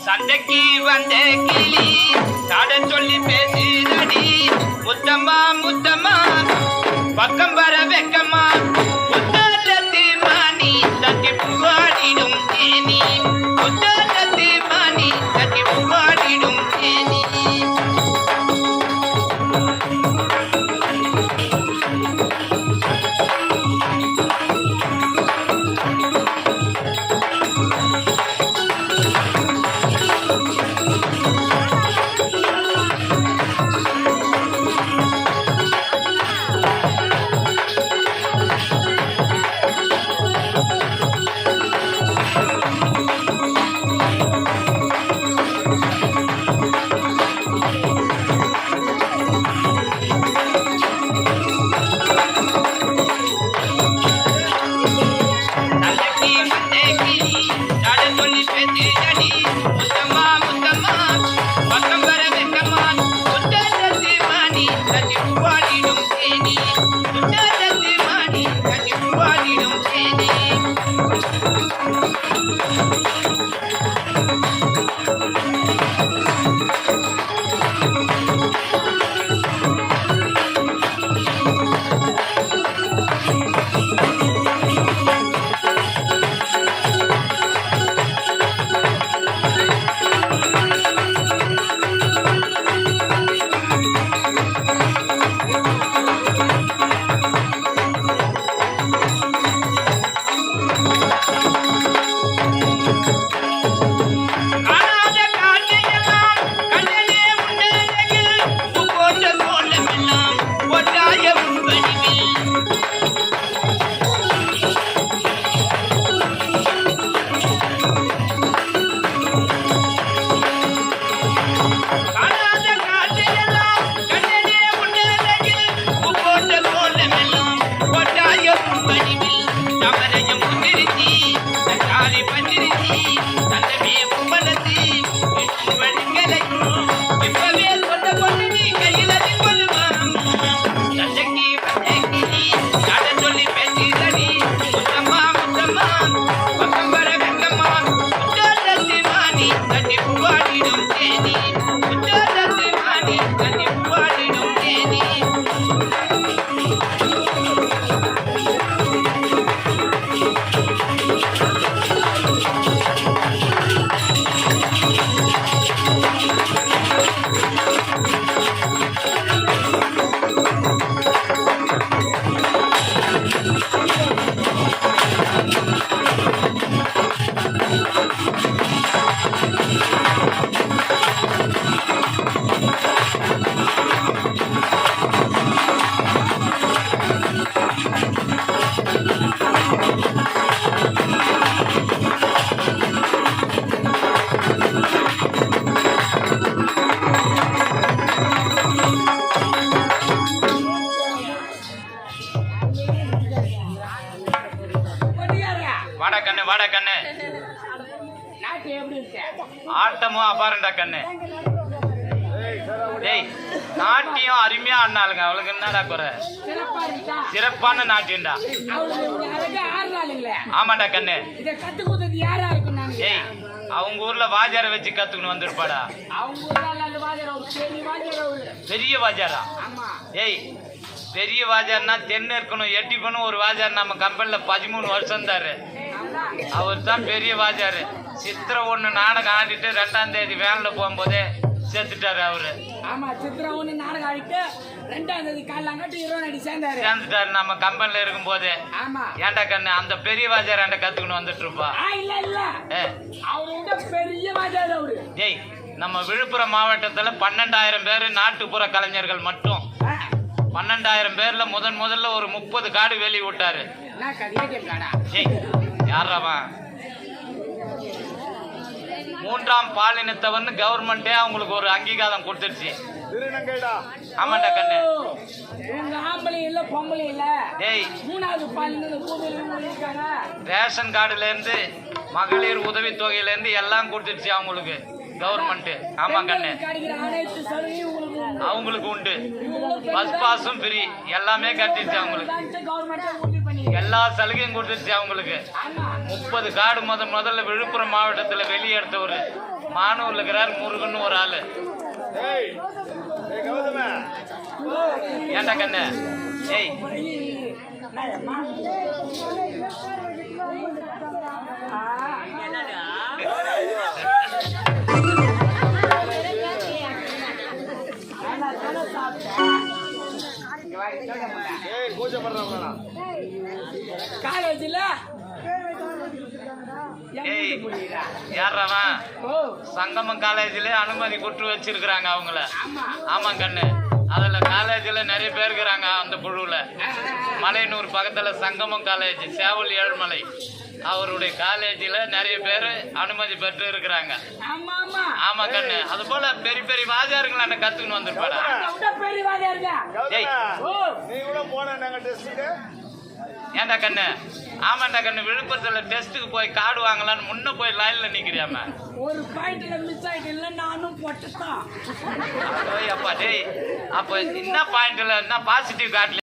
சண்டைக்கு வந்த கிளி சாட சொல்லி பேசுதடி முத்தம்மா முத்தம்மா பக்கம் வர வெக்கம்மா முத்தத்தி மாணி தட்டி புகாடிடும் தேனி முத்தத்தி மாணி தட்டி புகாடிடும் தேனி Welcome back. வாடா கண்ணு ஆட்டமும் அபாரண்டா கண்ணு. டேய் நாட்டியம் அருமையா ஆடினாளுங்க, அவளுக்கு என்னடா குறை? சிறப்பான நாட்டியம்டா. ஆமாண்டா கண்ணு. டேய் அவங்க ஊர்ல வாஜார வச்சு கத்துக்கணும் வந்திருப்பாடா. பெரிய வாஜாரா? ஏய் பெரிய வாஜார்னா தென்ன இருக்கணும், எட்டி பண்ணும் ஒரு வாஜார் நம்ம கம்பெனில 13 வருஷம் தாரு. அவர் தான் பெரிய வாஜாரு. சித்திரை 1 நாடகம் ஆடிட்டு 2ஆம் தேதி வேன்ல போகும்போதே சேர்த்துட்டாரு அவரு. சேர்ந்துட்டாரு நம்ம கம்பெனில இருக்கும் போதே. ஏன்டா கண்ணு அந்த பெரிய வாஜார் என்கிட்ட கத்துக்கணும் வந்துட்டு இருப்பா. ஏய் நம்ம விழுப்புரம் மாவட்டத்துல 12,000 பேரு நாட்டுப்புற கலைஞர்கள் மட்டும். 12,000 பேர்ல முதல்ல ஒரு 30 காடு வெளி விட்டாரு. யாரவா 3ஆம் பாலினத்தவன்னு கவர்மெண்டே அவங்களுக்கு ஒரு அங்கீகாரம் கொடுத்துருச்சு. ஆமாண்டா கண்ணு. ரேஷன் கார்டுல இருந்து மகளிர் உதவி தொகையில இருந்து எல்லாம் கொடுத்துருச்சு அவங்களுக்கு கவர்மெண்ட். ஆமா கண்ணு அவங்களுக்கு உண்டு. பஸ் பாஸும் ஃப்ரீ, எல்லாமே கட்டிடுச்சு அவங்களுக்கு. எல்லா சலுகையும் கொடுத்துருச்சு அவங்களுக்கு. 30 காடு முதல்ல விழுப்புரம் மாவட்டத்துல வெளியெடுத்த ஒரு மானூர்ல இருக்கிறார் முருகன் ஒரு ஆளு. ஏண்டா கண்ணு? ஏய் காலேஜ்ல யாரவா சங்கமம் காலேஜ்ல அனுமதி கொடுத்து வச்சிருக்கிறாங்க அவங்கள. ஆமா கண்ணு. அதுல காலேஜ்ல நிறைய பேர் இருக்கிறாங்க அந்த குழுல. மலையனூர் பக்கத்துல சங்கமம் காலேஜ், சேவல் ஏழ்மலை, அவருடைய காலேஜ்ல நிறைய பேர் அனுமதி பெற்று இருக்கிறாங்க. ஆமா கண்ணு. அது போல பெரிய பெரிய வாஜாருங்கள கத்துக்கணும் வந்துருப்பாடா. ஏண்டா கண்ணு? ஆமாண்டா கண்ணு. விழுப்புரத்துல டெஸ்ட்டுக்கு போய் கார்டு வாங்கலான்னு முன்ன போய் லைன்ல நிக்கிறியாம ஒரு பாயிண்ட்ல மிஸ் ஆயிட்டு நானும் போட்டுதான். அப்ப டேய் அப்ப என்ன பாயிண்ட்ல என்ன பாசிட்டிவ் கார்டுல